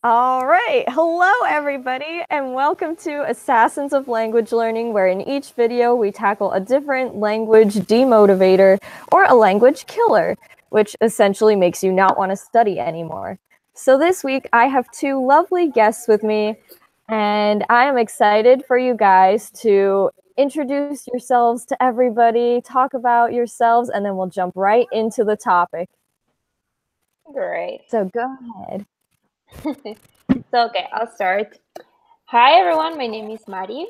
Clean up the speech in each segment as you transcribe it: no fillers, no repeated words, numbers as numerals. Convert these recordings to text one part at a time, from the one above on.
All right. Hello, everybody, and welcome to Assassins of Language Learning, where in each video we tackle a different language demotivator or a language killer, which essentially makes you not want to study anymore. So this week I have two lovely guests with me, and I am excited for you guys to introduce yourselves to everybody, talk about yourselves, and then we'll jump right into the topic. Great. So go ahead. Okay, I'll start. Hi, everyone. My name is Mari.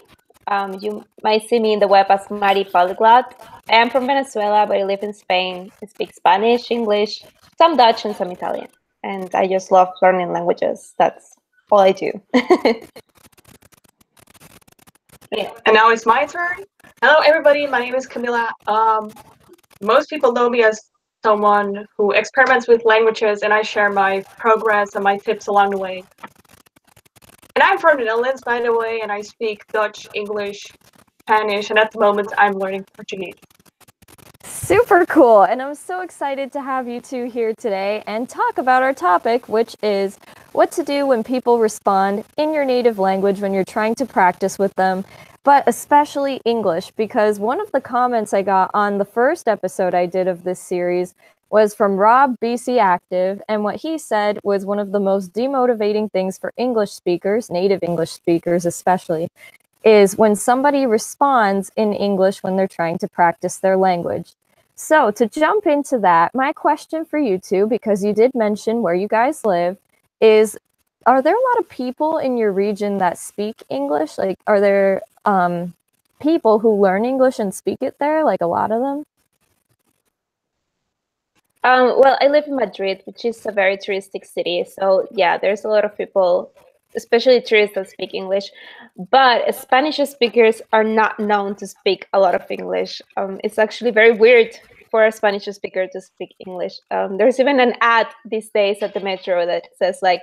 You might see me in the web as Mari Polyglot. I am from Venezuela, but I live in Spain. I speak Spanish, English, some Dutch, and some Italian. And I just love learning languages. That's all I do. Yeah. And now it's my turn. Hello, everybody. My name is Kamila. Most people know me as someone who experiments with languages, and I share my progress and my tips along the way. And I'm from the Netherlands, by the way, and I speak Dutch, English, Spanish, and at the moment I'm learning Portuguese. Super cool. And I'm so excited to have you two here today and talk about our topic, which is what to do when people respond in your native language when you're trying to practice with them, but especially English, because one of the comments I got on the first episode I did of this series was from Rob BC Active, and what he said was one of the most demotivating things for English speakers, native English speakers especially, is when somebody responds in English when they're trying to practice their language. So to jump into that, my question for you two, because you did mention where you guys live, is are there a lot of people in your region that speak English? Like, are there people who learn English and speak it there, like a lot of them? Well, I live in Madrid, which is a very touristic city. So yeah, there's a lot of people, especially tourists, that speak English. But Spanish speakers are not known to speak a lot of English. It's actually very weird for a Spanish speaker to speak English. There's even an ad these days at the metro that says like,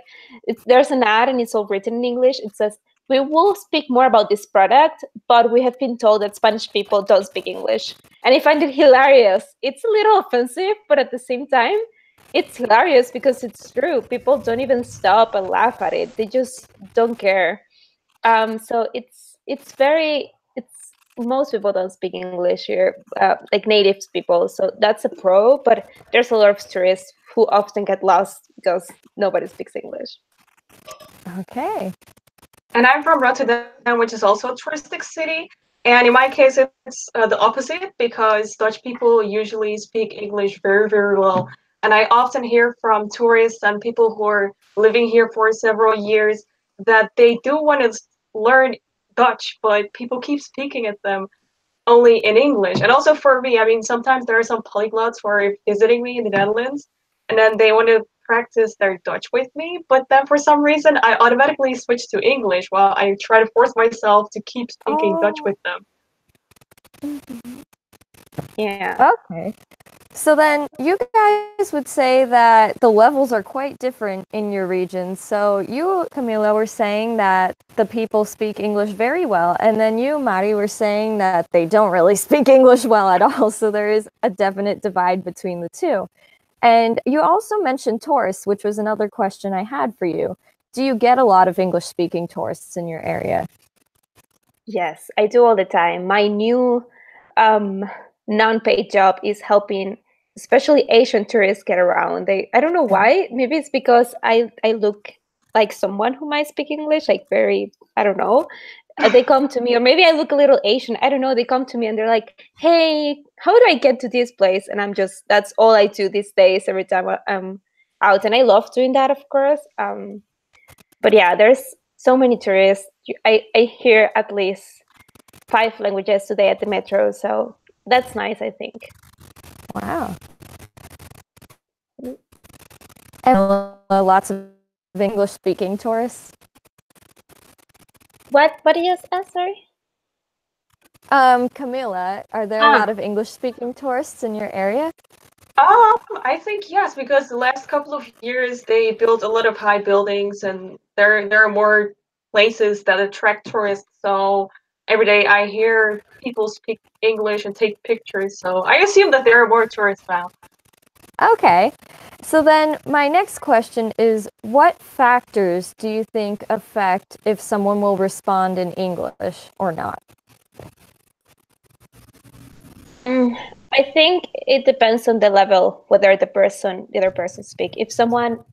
there's an ad and it's all written in English. It says, "We will speak more about this product, but we have been told that Spanish people don't speak English." And I find it hilarious. It's a little offensive, but at the same time, it's hilarious because it's true. People don't even stop and laugh at it. They just don't care. So it's most people don't speak English here, like native people. So that's a pro. But there's a lot of tourists who often get lost because nobody speaks English. Okay. And I'm from Rotterdam, which is also a touristic city. And in my case, it's the opposite because Dutch people usually speak English very, very well. And I often hear from tourists and people who are living here for several years that they do want to learn Dutch, but people keep speaking at them only in English. And also for me, I mean, sometimes there are some polyglots who are visiting me in the Netherlands, and then they want to practice their Dutch with me. But then for some reason, I automatically switch to English while I try to force myself to keep speaking Dutch with them. Yeah. Okay. So then you guys would say that the levels are quite different in your region. So you, Camila, were saying that the people speak English very well, and then you, Mari, were saying that they don't really speak English well at all. So there is a definite divide between the two. And you also mentioned tourists, which was another question I had for you. Do you get a lot of English-speaking tourists in your area? Yes, I do all the time. My new non-paid job is helping especially Asian tourists get around. I don't know why. Maybe it's because I look like someone who might speak English, like very, I don't know. They come to me, or maybe I look a little Asian. I don't know. They come to me and they're like, "Hey, how do I get to this place?" And that's all I do these days every time I'm out. And I love doing that, of course. But yeah, there's so many tourists. I hear at least 5 languages today at the metro, so that's nice, I think. Wow. And lots of English-speaking tourists. What did you ask? Sorry. Camila, are there a lot of English-speaking tourists in your area? I think yes, because the last couple of years they built a lot of high buildings, and there are more places that attract tourists. So every day I hear people speak English and take pictures. So I assume that there are more tourists now. Okay. So then my next question is, what factors do you think affect if someone will respond in English or not? I think it depends on the level, whether the other person speak. If someone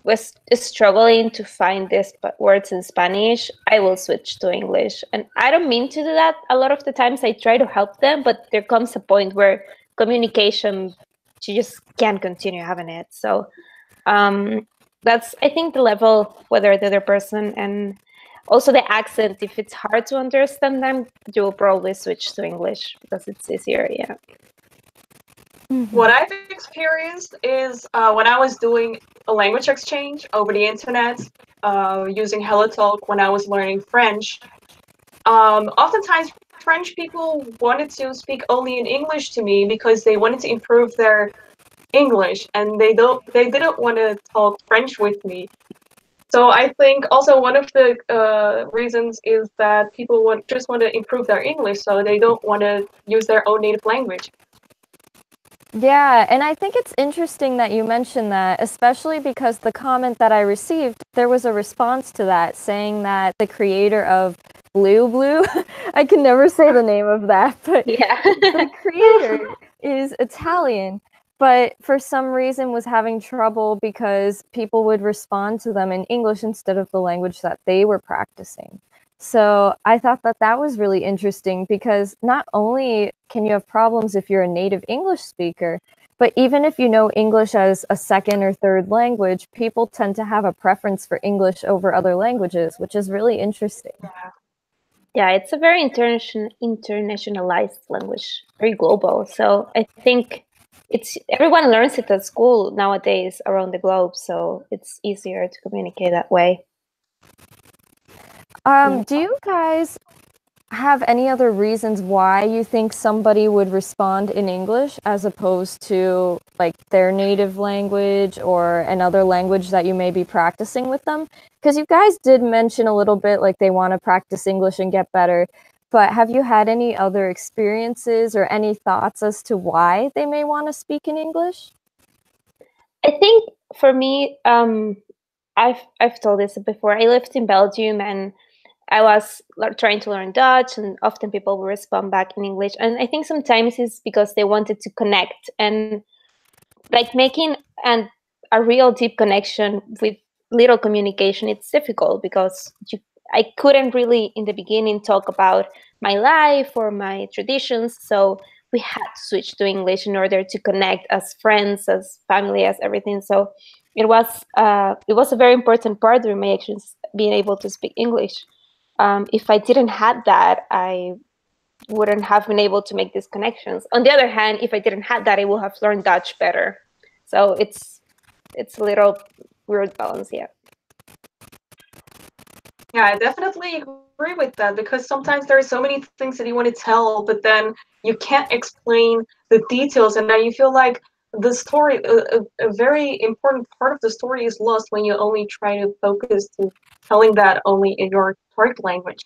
was struggling to find these words in Spanish, I will switch to English. And I don't mean to do that. A lot of the times I try to help them, but there comes a point where communication, you just can't continue having it. So that's, I think, the level, whether the other person, and also the accent. If it's hard to understand them, you will probably switch to English because it's easier. Yeah. What I've experienced is when I was doing a language exchange over the internet using HelloTalk when I was learning French. Oftentimes, French people wanted to speak only in English to me because they wanted to improve their English, and they didn't want to talk French with me. So I think also one of the reasons is that people just want to improve their English, so they don't want to use their own native language. Yeah, and I think it's interesting that you mentioned that, especially because the comment that I received, there was a response to that saying that the creator of Blue, I can never say the name of that, but Yeah. the creator is Italian, but for some reason was having trouble because people would respond to them in English instead of the language that they were practicing. So I thought that that was really interesting because not only can you have problems if you're a native English speaker, but even if you know English as a second or third language, people tend to have a preference for English over other languages, which is really interesting. Yeah, it's a very internationalized language, very global. So I think it's everyone learns it at school nowadays around the globe, so it's easier to communicate that way. Do you guys have any other reasons why you think somebody would respond in English as opposed to like their native language or another language that you may be practicing with them? Because you guys did mention a little bit like they want to practice English and get better, but have you had any other experiences or any thoughts as to why they may want to speak in English? I think for me, I've told this before. I lived in Belgium and I was trying to learn Dutch, and often people will respond back in English. And I think sometimes it's because they wanted to connect, and like making a real deep connection with little communication. It's difficult because I couldn't really in the beginning talk about my life or my traditions. So we had to switch to English in order to connect as friends, as family, as everything. So it was a very important part of my actions, being able to speak English. If I didn't have that, I wouldn't have been able to make these connections. On the other hand, if I didn't have that, I would have learned Dutch better. So it's a little weird balance, yeah. Yeah, I definitely agree with that because sometimes there are so many things that you want to tell, but then you can't explain the details, and then you feel like the story, a very important part of the story, is lost when you only try to focus to telling that only in your target language.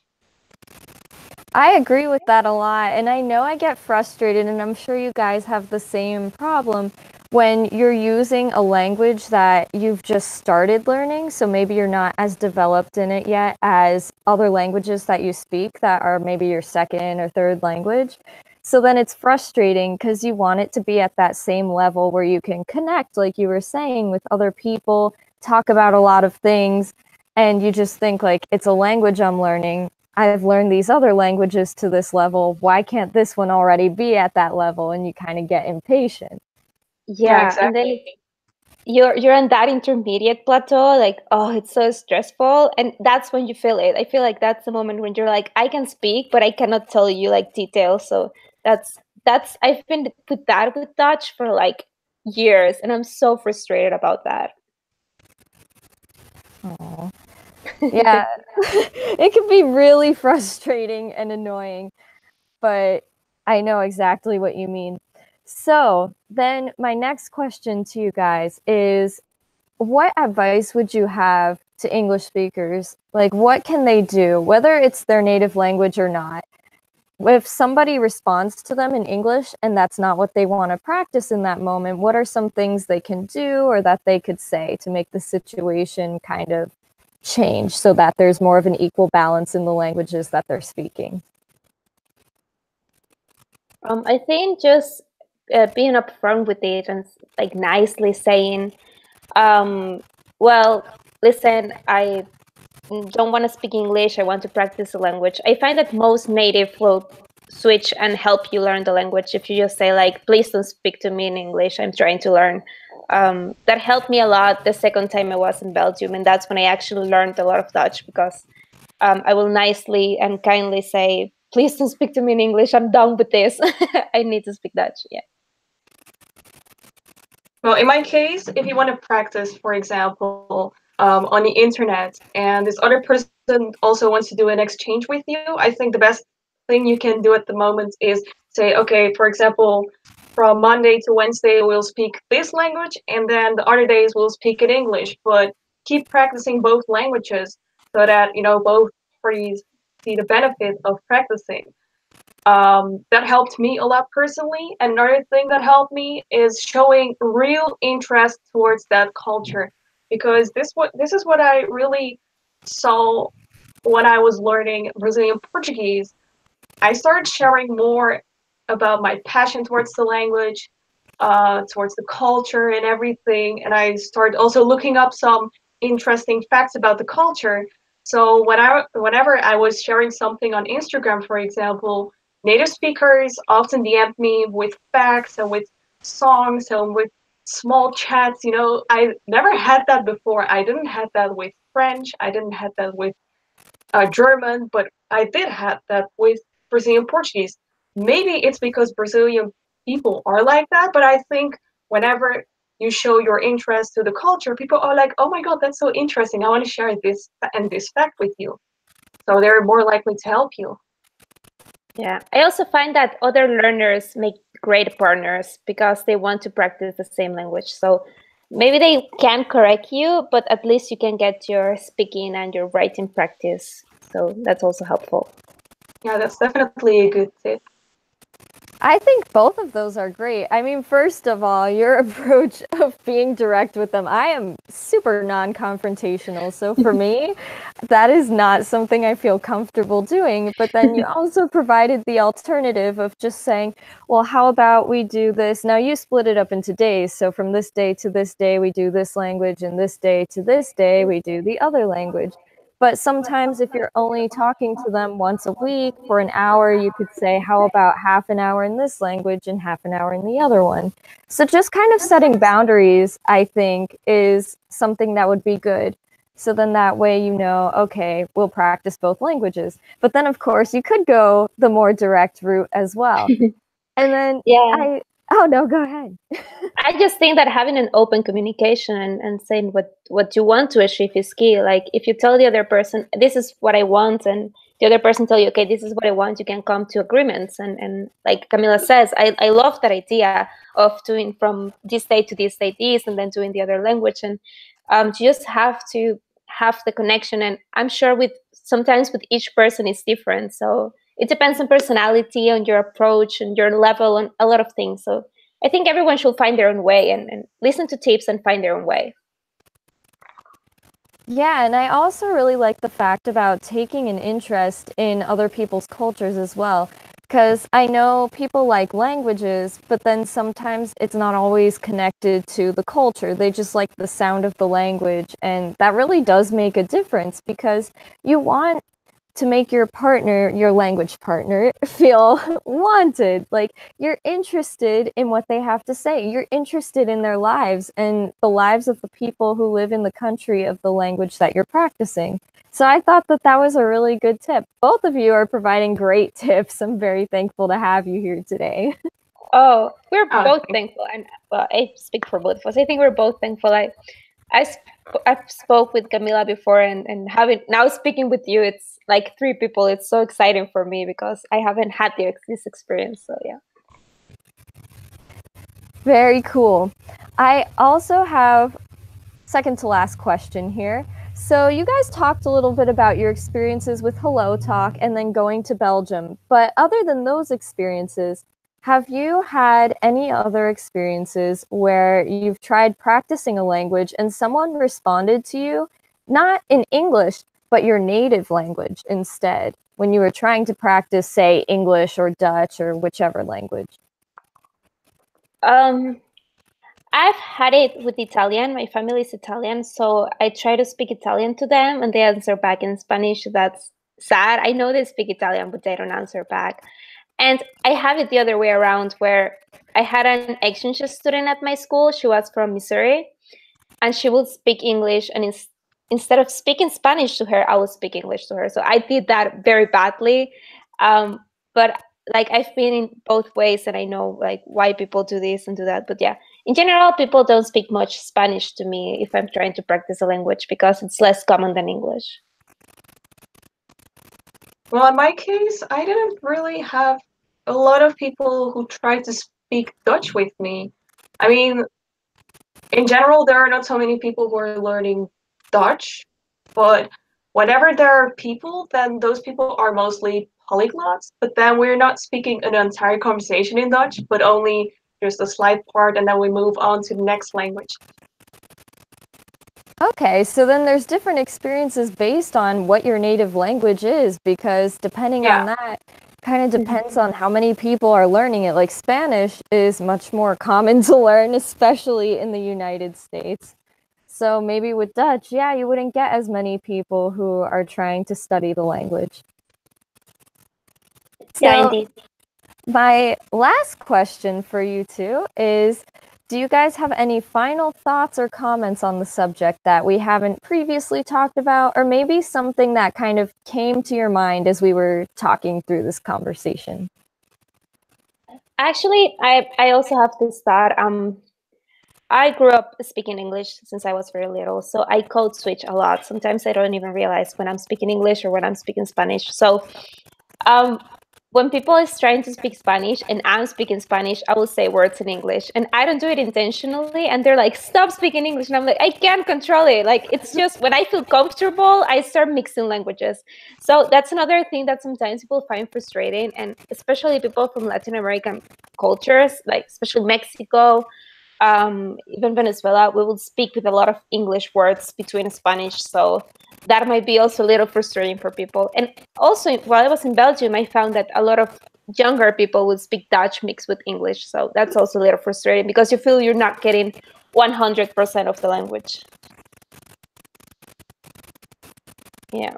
I agree with that a lot, and I know I get frustrated, and I'm sure you guys have the same problem when you're using a language that you've just started learning, so maybe you're not as developed in it yet as other languages that you speak that are maybe your second or third language. So then it's frustrating because you want it to be at that same level where you can connect, like you were saying, with other people, talk about a lot of things, and you just think like, it's a language I'm learning. I've learned these other languages to this level. Why can't this one already be at that level? And you kind of get impatient. Yeah, exactly. and then you're on that intermediate plateau, like, oh, it's so stressful, and that's when you feel it. I feel like that's the moment when you're like, I can speak, but I cannot tell you like details. So that's I've been with that with Dutch for like years, and I'm so frustrated about that. Aww. Yeah, it can be really frustrating and annoying, but I know exactly what you mean. So then my next question to you guys is, what advice would you have to English speakers? Like, what can they do, whether it's their native language or not, if somebody responds to them in English and that's not what they want to practice in that moment, what are some things they can do or that they could say to make the situation kind of change so that there's more of an equal balance in the languages that they're speaking? I think just being upfront with it and like nicely saying, well, listen, I don't want to speak English. I want to practice the language. I find that most native will switch and help you learn the language if you just say like, please don't speak to me in English. I'm trying to learn. That helped me a lot the second time I was in Belgium, and that's when I actually learned a lot of Dutch, because I will nicely and kindly say, please don't speak to me in English. I'm done with this. I need to speak Dutch. Yeah. Well, in my case, if you want to practice, for example, on the internet, and this other person also wants to do an exchange with you, I think the best thing you can do at the moment is say, okay, for example, from Monday to Wednesday, we'll speak this language, and then the other days we'll speak in English. But keep practicing both languages so that, you know, both parties see the benefit of practicing. That helped me a lot personally. Another thing that helped me is showing real interest towards that culture, because this is what I really saw when I was learning Brazilian Portuguese. I started sharing more about my passion towards the language, towards the culture and everything, and I started also looking up some interesting facts about the culture. So whenever I was sharing something on Instagram, for example, native speakers often DM me with facts and with songs and with small chats. You know, I never had that before. I didn't have that with French. I didn't have that with German, but I did have that with Brazilian Portuguese. Maybe it's because Brazilian people are like that, but I think whenever you show your interest to the culture, people are like, oh my God, that's so interesting. I want to share this and this fact with you. So they're more likely to help you. Yeah, I also find that other learners make great partners because they want to practice the same language. So maybe they can correct you, but at least you can get your speaking and your writing practice. So that's also helpful. Yeah, that's definitely a good tip. I think both of those are great. I mean, first of all, your approach of being direct with them, I am super non-confrontational. So for me, that is not something I feel comfortable doing. But then you also provided the alternative of just saying, well, how about we do this? Now you split it up into days. So from this day to this day, we do this language, and this day to this day, we do the other language. But sometimes if you're only talking to them once a week for an hour, you could say, how about half an hour in this language and half an hour in the other one? So just kind of setting boundaries, I think, is something that would be good. So then that way, you know, okay, we'll practice both languages. But then, of course, you could go the more direct route as well. And then Yeah. oh, no, go ahead. I just think that having an open communication and saying what you want to achieve is key. Like if you tell the other person, this is what I want, and the other person tell you, okay, this is what I want, you can come to agreements. And like Kamila says, I love that idea of doing from this day to this day this, and then doing the other language. And you just have to have the connection. And I'm sure sometimes with each person it's different. So it depends on personality, on your approach, and your level, and a lot of things. So I think everyone should find their own way and listen to tips and find their own way. Yeah, and I also really like the fact about taking an interest in other people's cultures as well. Because I know people like languages, but then sometimes it's not always connected to the culture. They just like the sound of the language. And that really does make a difference because you want to make your partner, your language partner, feel wanted. Like you're interested in what they have to say. You're interested in their lives and the lives of the people who live in the country of the language that you're practicing. So I thought that that was a really good tip. Both of you are providing great tips. I'm very thankful to have you here today. Oh, we're both thankful. And well, I speak for both of us. I think we're both thankful. I've spoke with Kamila before, and having now speaking with you, it's like three people. It's so exciting for me because I haven't had this experience. So yeah. Very cool. I also have second to last question here. So you guys talked a little bit about your experiences with Hello Talk and then going to Belgium. But other than those experiences, have you had any other experiences where you've tried practicing a language and someone responded to you, not in English, but your native language instead, when you were trying to practice, say, English or Dutch or whichever language? I've had it with Italian. My family is Italian, so I try to speak Italian to them, and they answer back in Spanish. That's sad. I know they speak Italian, but they don't answer back. And I have it the other way around, where I had an exchange student at my school. She was from Missouri, and she would speak English, and instead of speaking Spanish to her, I would speak English to her. So I did that very badly. But like I've been in both ways, and I know like why people do this and do that. But yeah, in general, people don't speak much Spanish to me if I'm trying to practice a language because it's less common than English. Well, in my case, I didn't really have a lot of people who tried to speak Dutch with me. I mean, in general, there are not so many people who are learning Dutch, but whenever there are people, then those people are mostly polyglots. But then we're not speaking an entire conversation in Dutch, but only just a slight part, and then we move on to the next language. Okay, so then there's different experiences based on what your native language is, because depending on that, kind of depends on how many people are learning it. Like Spanish is much more common to learn, especially in the United States. So maybe with Dutch, yeah, you wouldn't get as many people who are trying to study the language. Yeah, So indeed. my last question for you two is, do you guys have any final thoughts or comments on the subject that we haven't previously talked about, or maybe something that kind of came to your mind as we were talking through this conversation? Actually, I also have this thought. I grew up speaking English since I was very little, so I code switch a lot. Sometimes I don't even realize when I'm speaking English or when I'm speaking Spanish. So when people is trying to speak Spanish and I'm speaking Spanish, I will say words in English, and I don't do it intentionally. And they're like, "Stop speaking English," and I'm like, "I can't control it." Like it's just when I feel comfortable, I start mixing languages. So that's another thing that sometimes people find frustrating, and especially people from Latin American cultures, like especially Mexico, even Venezuela, we will speak with a lot of English words between Spanish. So that might be also a little frustrating for people. And also, while I was in Belgium, I found that a lot of younger people would speak Dutch mixed with English. So that's also a little frustrating because you feel you're not getting 100% of the language. Yeah.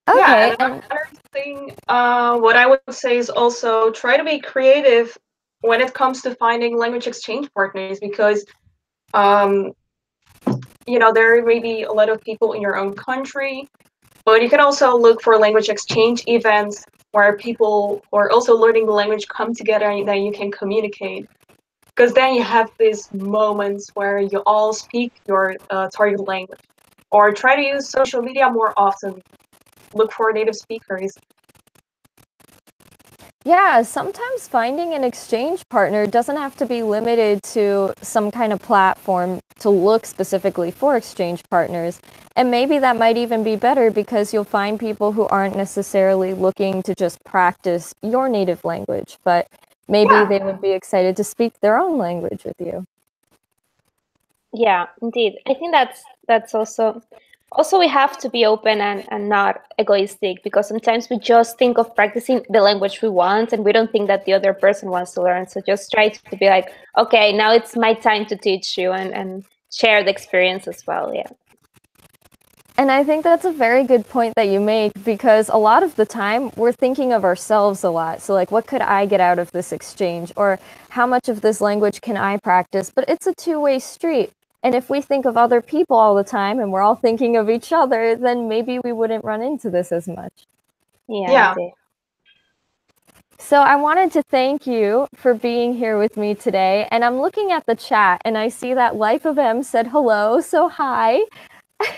Okay. Yeah, and another thing, what I would say is also try to be creative when it comes to finding language exchange partners, because there may be a lot of people in your own country, but you can also look for language exchange events where people who are also learning the language come together and then you can communicate. Because then you have these moments where you all speak your target language. Or try to use social media more often. Look for native speakers. Yeah, sometimes finding an exchange partner doesn't have to be limited to some kind of platform to look specifically for exchange partners. And maybe that might even be better because you'll find people who aren't necessarily looking to just practice your native language, but maybe they would be excited to speak their own language with you. Yeah, indeed. I think that's also we have to be open and not egoistic, because sometimes we just think of practicing the language we want and we don't think that the other person wants to learn. So just try to be like, okay, now it's my time to teach you, and share the experience as well. Yeah. And I think that's a very good point that you make, because a lot of the time we're thinking of ourselves a lot. So like, what could I get out of this exchange? Or how much of this language can I practice? But it's a two-way street. And if we think of other people all the time and we're all thinking of each other, then maybe we wouldn't run into this as much. Yeah. So I wanted to thank you for being here with me today. And I'm looking at the chat and I see that Life of M said hello, so hi.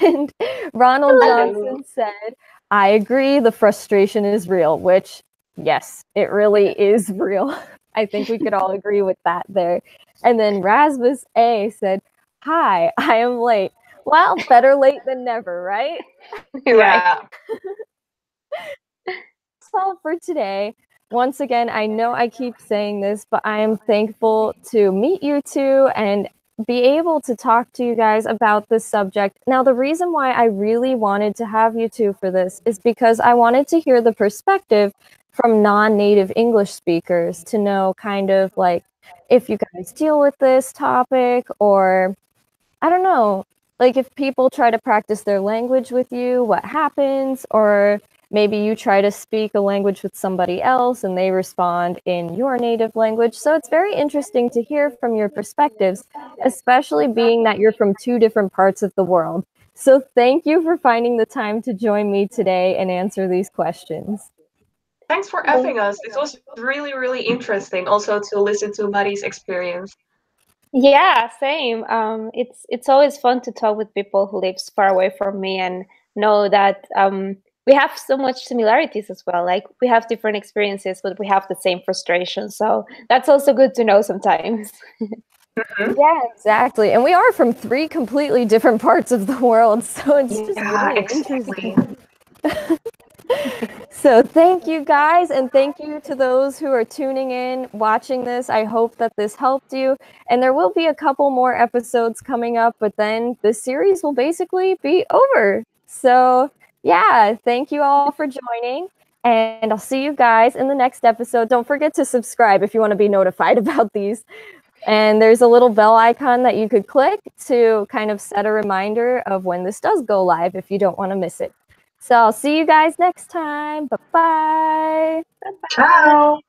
And Ronald Johnson said, I agree, the frustration is real, which, yes, it really is real. I think we could all agree with that there. And then Rasmus A said, hi, I am late. Well, better late than never, right? Yeah. That's all for today. Once again, I know I keep saying this, but I am thankful to meet you two and be able to talk to you guys about this subject. Now, the reason why I really wanted to have you two for this is because I wanted to hear the perspective from non-native English speakers to know kind of like if you guys deal with this topic, or I don't know, like if people try to practice their language with you, what happens? Or maybe you try to speak a language with somebody else and they respond in your native language. So it's very interesting to hear from your perspectives, especially being that you're from two different parts of the world. So thank you for finding the time to join me today and answer these questions. Thanks for having us. It was really, really interesting also to listen to Maddie's experience. Yeah, same. It's always fun to talk with people who lives far away from me and know that we have so much similarities as well. Like we have different experiences, but we have the same frustration. So that's also good to know sometimes. Yeah, exactly. And we are from three completely different parts of the world, so it's just really exactly. interesting. So thank you guys, and thank you to those who are tuning in, watching this. I hope that this helped you. And there will be a couple more episodes coming up, but then the series will basically be over. So yeah, thank you all for joining. And I'll see you guys in the next episode. Don't forget to subscribe if you want to be notified about these. And there's a little bell icon that you could click to kind of set a reminder of when this does go live if you don't want to miss it. So I'll see you guys next time. Bye-bye. Ciao.